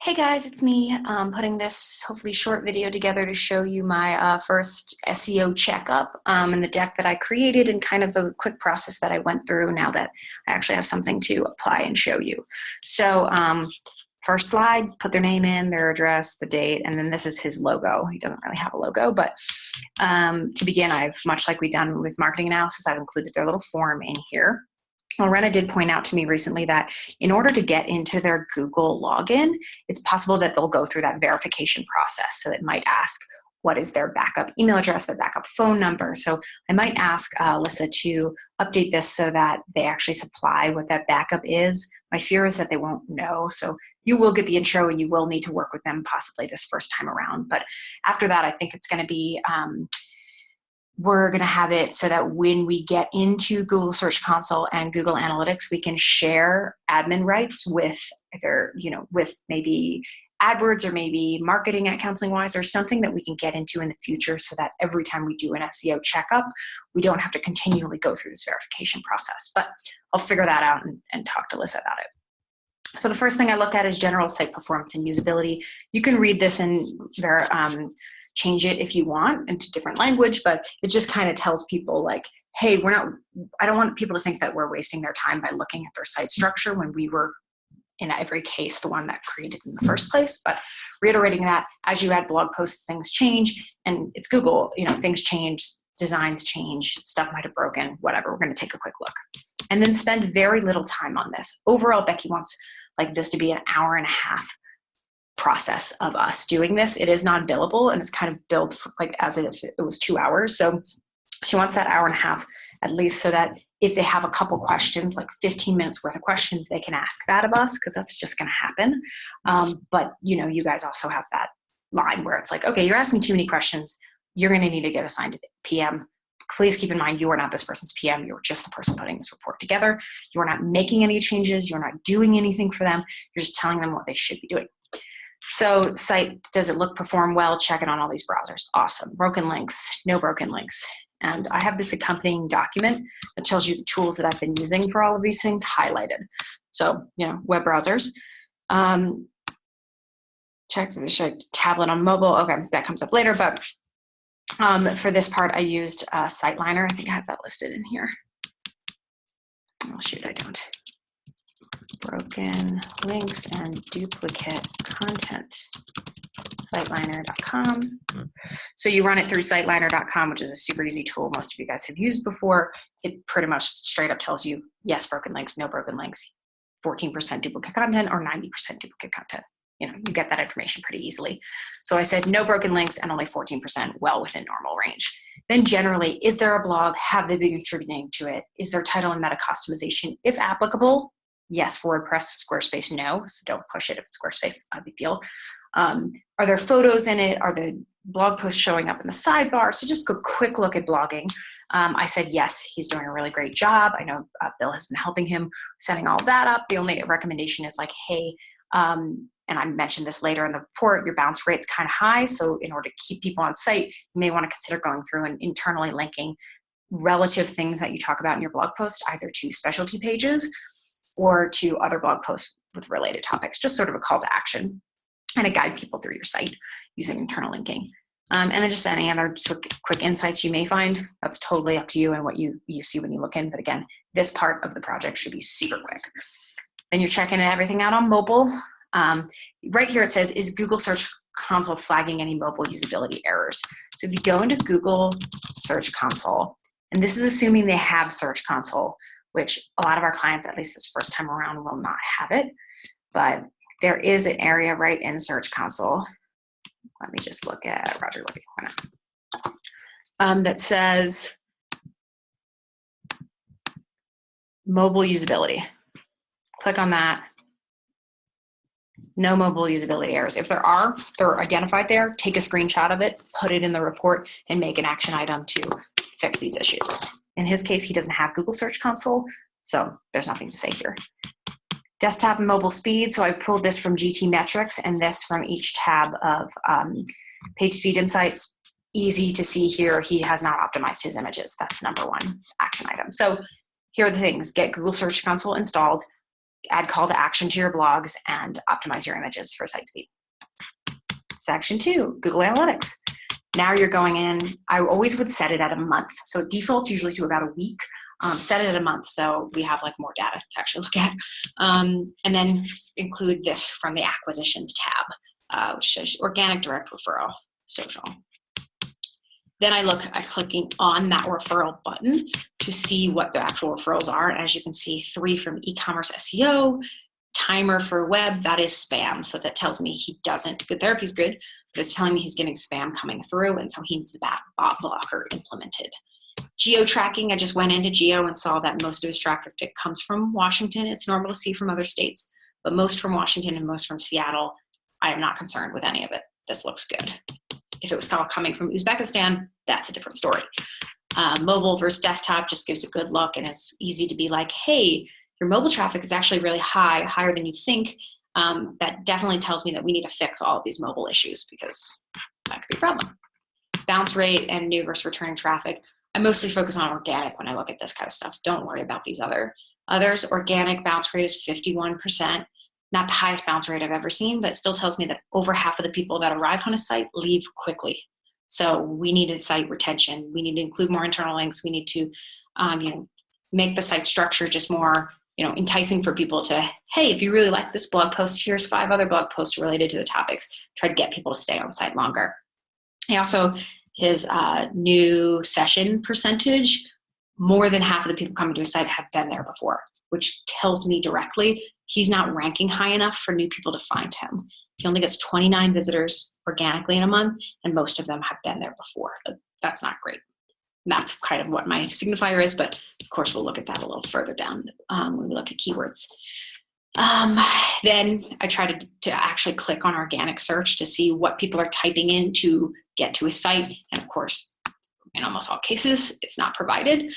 Hey guys, it's me putting this hopefully short video together to show you my first SEO checkup and the deck that I created and kind of the quick process that I went through now that I actually have something to apply and show you. So first slide, put their name in, their address, the date, and then this is his logo. He doesn't really have a logo, but to begin, much like we've done with marketing analysis, I've included their little form in here. Well, Rena did point out to me recently that in order to get into their Google login, it's possible that they'll go through that verification process. So it might ask, what is their backup email address, their backup phone number? So I might ask Alyssa to update this so that they actually supply what that backup is. My fear is that they won't know. So you will get the intro and you will need to work with them possibly this first time around. But after that, I think it's going to be we're going to have it so that when we get into Google Search Console and Google Analytics, we can share admin rights with either, with maybe AdWords or maybe marketing at Counseling Wise or something that we can get into in the future so that every time we do an SEO checkup, we don't have to continually go through this verification process. But I'll figure that out and talk to Alyssa about it. So the first thing I looked at is general site performance and usability. You can read this in change it if you want into different language, but it just kind of tells people like, hey, I don't want people to think that we're wasting their time by looking at their site structure when we were in every case the one that created in the first place. But reiterating that as you add blog posts, things change, and it's Google, things change, designs change, stuff might have broken, whatever. We're going to take a quick look and then spend very little time on this. Overall, Becky wants like this to be an hour and a half process of us doing this. It is not billable and it's kind of billed like as if it was 2 hours. So she wants that hour and a half at least so that if they have a couple questions, like 15 minutes worth of questions, they can ask that of us because that's just going to happen. But you guys also have that line where it's like, okay, you're asking too many questions. You're going to need to get assigned a PM. Please keep in mind, you are not this person's PM. You're just the person putting this report together. You are not making any changes. You're not doing anything for them. You're just telling them what they should be doing. So site, does it look, perform well? Check it on all these browsers. Awesome. Broken links, no broken links. And I have this accompanying document that tells you the tools that I've been using for all of these things highlighted. So, web browsers. Check for the tablet on mobile. Okay, that comes up later. But for this part, I used SiteLiner. I think I have that listed in here. Oh, shoot, I don't. Broken links and duplicate content. Siteliner.com. So you run it through siteliner.com, which is a super easy tool most of you guys have used before. It pretty much straight up tells you, yes, broken links, no broken links, 14% duplicate content or 90% duplicate content. You get that information pretty easily. So I said no broken links and only 14%, well within normal range. Then generally, is there a blog? Have they been contributing to it? Is there title and meta customization? If applicable, yes. For WordPress, Squarespace, no. So don't push it if it's Squarespace, not a big deal. Are there photos in it? Are the blog posts showing up in the sidebar? So just a quick look at blogging. I said, yes, he's doing a really great job. I know Bill has been helping him setting all that up. The only recommendation is like, hey, and I mentioned this later in the report, your bounce rate's kind of high. So in order to keep people on site, you may want to consider going through and internally linking relative things that you talk about in your blog post, either to specialty pages or to other blog posts with related topics, just sort of a call to action and a guide people through your site using internal linking. And then just any other quick insights you may find. That's totally up to you and what you see when you look in. But again, this part of the project should be super quick. Then you're checking everything out on mobile. Right here it says, is Google Search Console flagging any mobile usability errors? So if you go into Google Search Console, and this is assuming they have Search Console, which a lot of our clients, at least this first time around, will not have it. But there is an area right in Search Console. Let me just look at Roger looking that says mobile usability. Click on that. No mobile usability errors. If there are, they're identified there. Take a screenshot of it, put it in the report, and make an action item to fix these issues. In his case, he doesn't have Google Search Console, so there's nothing to say here. Desktop and mobile speed. So I pulled this from GTmetrix and this from each tab of Page Speed Insights. Easy to see here, he has not optimized his images. That's number one action item. So here are the things. Get Google Search Console installed. add call to action to your blogs, and optimize your images for site speed. Section 2, Google Analytics. Now you're going in, I always would set it at a month. So it defaults usually to about a week. Set it at a month so we have like more data to actually look at. And then include this from the acquisitions tab, which says organic, direct, referral, social. Then I look at clicking on that referral button to see what the actual referrals are. And as you can see, 3 from e-commerce SEO, timer for web, that is spam. So that tells me he doesn't, Good Therapy is good, but it's telling me he's getting spam coming through, and so he needs the bot blocker implemented. Geo tracking, I just went into Geo and saw that most of his traffic comes from Washington. It's normal to see from other states, but most from Washington and most from Seattle. I am not concerned with any of it. This looks good. If it was all coming from Uzbekistan, that's a different story. Mobile versus desktop just gives a good look, and it's easy to be like, hey, your mobile traffic is actually really high, higher than you think. That definitely tells me that we need to fix all of these mobile issues, because that could be a problem. Bounce rate and new versus returning traffic. I mostly focus on organic when I look at this kind of stuff. Don't worry about these others. Organic bounce rate is 51%. Not the highest bounce rate I've ever seen, but it still tells me that over half of the people that arrive on a site leave quickly. So we need a site retention. We need to include more internal links. We need to make the site structure just more enticing for people to, hey, if you really like this blog post, here's 5 other blog posts related to the topics. Try to get people to stay on site longer. His new session percentage, more than half of the people coming to his site have been there before, which tells me directly he's not ranking high enough for new people to find him. He only gets 29 visitors organically in a month, and most of them have been there before. That's not great. And that's kind of what my signifier is, but of course we'll look at that a little further down when we look at keywords. Then I try to actually click on organic search to see what people are typing in to get to a site. And of course, in almost all cases, it's not provided.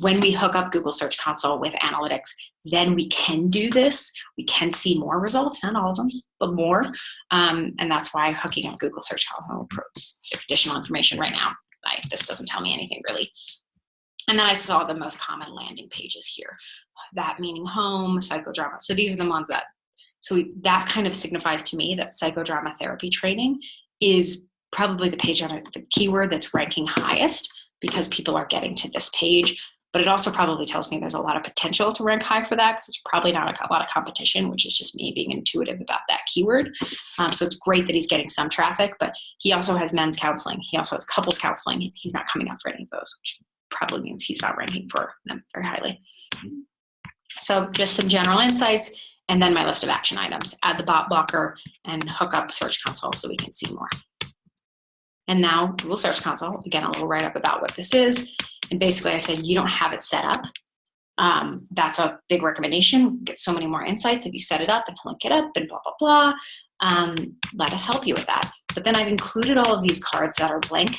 When we hook up Google Search Console with analytics, then we can do this. We can see more results, not all of them, but more. And that's why hooking up Google Search Console provides additional information right now. This doesn't tell me anything really. And then I saw the most common landing pages here. That meaning home, psychodrama. So these are the ones that kind of signifies to me that psychodrama therapy training is probably the page on the keyword that's ranking highest, because people are getting to this page. But it also probably tells me there's a lot of potential to rank high for that, because it's probably not a lot of competition, which is just me being intuitive about that keyword. So it's great that he's getting some traffic, but he also has men's counseling. He also has couples counseling. He's not coming up for any of those, which probably means he's not ranking for them very highly. So just some general insights, and then my list of action items. Add the bot blocker and hook up Search Console so we can see more. And now Google Search Console, again, a little write-up about what this is. And basically I said, you don't have it set up. That's a big recommendation. Get so many more insights if you set it up and link it up and blah, blah, blah. Let us help you with that. But then I've included all of these cards that are blank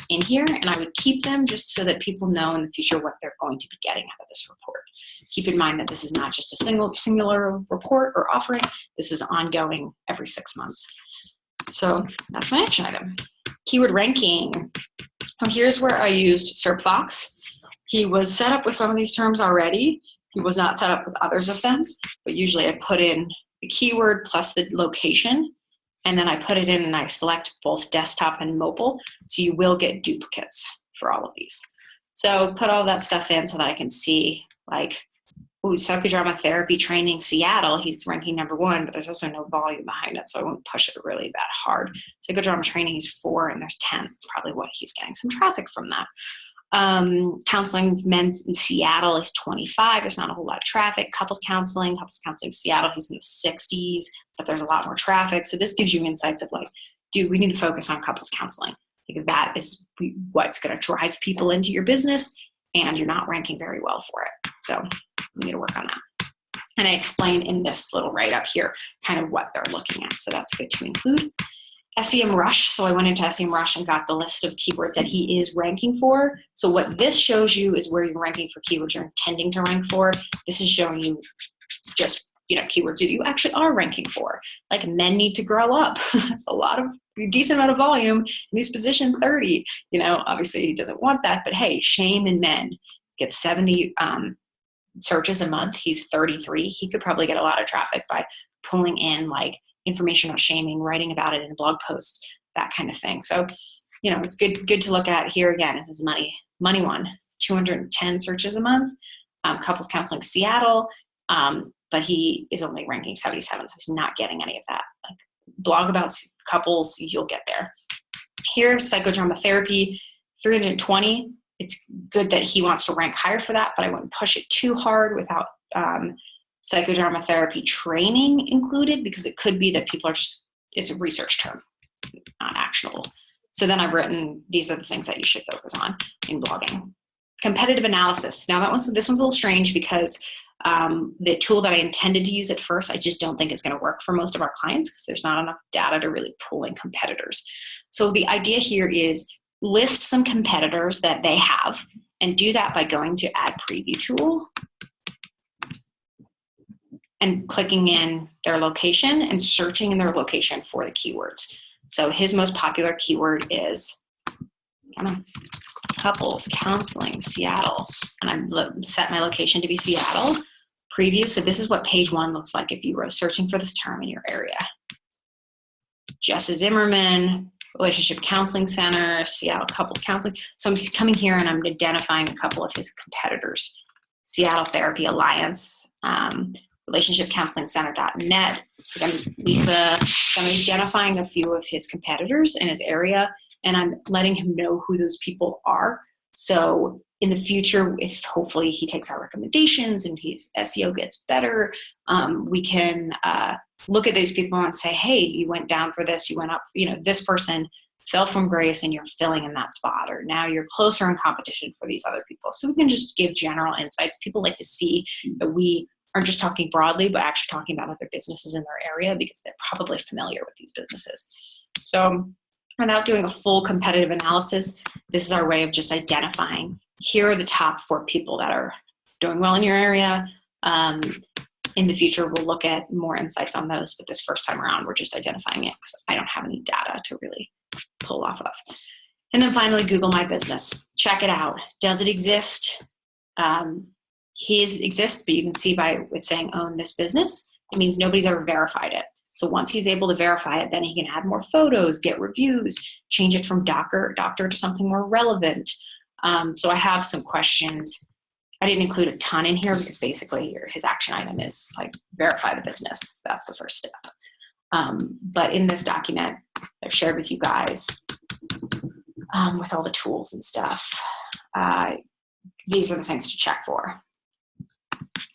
in here, and I would keep them just so that people know in the future what they're going to be getting out of this report. Keep in mind that this is not just a singular report or offering. This is ongoing every 6 months. So that's my action item. Keyword ranking. Here's where I used SERPFox. He was set up with some of these terms already. He was not set up with others of them, but usually I put in the keyword plus the location, and then I put it in and I select both desktop and mobile, so you will get duplicates for all of these. So put all that stuff in so that I can see, like, ooh, psychodrama therapy training Seattle, he's ranking #1, but there's also no volume behind it, so I won't push it really that hard. Psychodrama training, he's 4 and there's 10. It's probably what he's getting some traffic from that. Counseling men's in Seattle is 25. There's not a whole lot of traffic. Couples counseling Seattle, he's in the 60s, but there's a lot more traffic. So this gives you insights of like, dude, we need to focus on couples counseling. Like that is what's going to drive people into your business, and you're not ranking very well for it. So we need to work on that. And I explain in this little write-up here kind of what they're looking at. So that's good to include. SEMrush. So I went into SEMrush and got the list of keywords that he is ranking for. So what this shows you is where you're ranking for keywords you're intending to rank for. This is showing you just, keywords that you actually are ranking for. Like men need to grow up. It's a decent amount of volume. And he's position 30. Obviously he doesn't want that, but hey, shame in men gets 70 searches a month. He's 33. He could probably get a lot of traffic by pulling in like information on shaming, writing about it in blog posts, that kind of thing. So, you know, it's good to look at. Here again, this is money one. It's 210 searches a month. Couples Counseling Seattle, but he is only ranking 77, so he's not getting any of that. Like blog about couples, you'll get there. Here, psychodrama therapy, 320. It's good that he wants to rank higher for that, but I wouldn't push it too hard without psychodrama therapy training included, because it could be that people are just, it's a research term, not actionable. So then I've written, these are the things that you should focus on in blogging. Competitive analysis. Now this one's a little strange because the tool that I intended to use at first, I just don't think is going to work for most of our clients because there's not enough data to really pull in competitors. So the idea here is list some competitors that they have and do that by going to Add Preview Tool and clicking in their location and searching in their location for the keywords. So his most popular keyword is Couples Counseling Seattle, and I've set my location to be Seattle. Preview, so this is what page 1 looks like if you were searching for this term in your area. Jessa Zimmerman, Relationship Counseling Center, Seattle Couples Counseling. So I'm just coming here and I'm identifying a couple of his competitors. Seattle Therapy Alliance, relationshipcounselingcenter.net. Again, Lisa, I'm identifying a few of his competitors in his area, and I'm letting him know who those people are. So in the future, if hopefully he takes our recommendations and his SEO gets better, we can look at those people and say, hey, you went down for this, you went up, you know, this person fell from grace and you're filling in that spot, or now you're closer in competition for these other people. So we can just give general insights. People like to see that we aren't just talking broadly, but actually talking about other businesses in their area because they're probably familiar with these businesses. So without doing a full competitive analysis, this is our way of just identifying, here are the top 4 people that are doing well in your area. In the future, we'll look at more insights on those, but this first time around, we're just identifying it because I don't have any data to really pull off of. And then finally, Google My Business. Check it out. Does it exist? His exists, but you can see by it saying own this business, it means nobody's ever verified it. So once he's able to verify it, then he can add more photos, get reviews, change it from doctor to something more relevant. So I have some questions. I didn't include a ton in here because basically his action item is like verify the business. That's the first step. But in this document, I've shared with you guys with all the tools and stuff. These are the things to check for.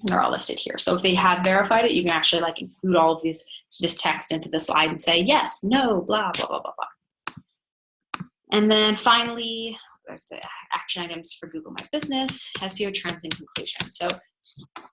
And they're all listed here. So if they have verified it, you can actually like include all of this text into the slide and say, yes, no, blah, blah, blah, blah, blah. And then finally, there's the action items for Google My Business, SEO trends and conclusion. So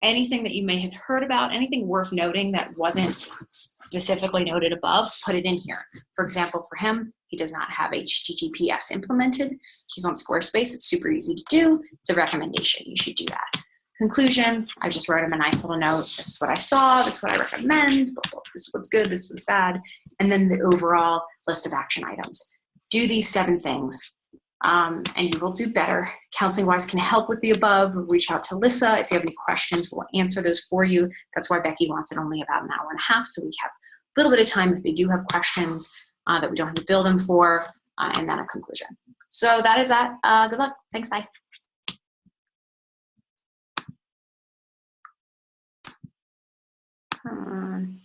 anything that you may have heard about, anything worth noting that wasn't specifically noted above, put it in here. For example, for him, he does not have HTTPS implemented. He's on Squarespace. It's super easy to do. It's a recommendation. You should do that. Conclusion, I just wrote him a nice little note. This is what I saw. This is what I recommend. This is what's good. This is what's bad. And then the overall list of action items. Do these 7 things. And you will do better. Counseling Wise can help with the above. Reach out to Lisa. If you have any questions, we'll answer those for you. That's why Becky wants it only about an hour and a half, so we have a little bit of time if they do have questions that we don't have to bill them for, and then a conclusion. So that is that. Good luck. Thanks. Bye. Come on.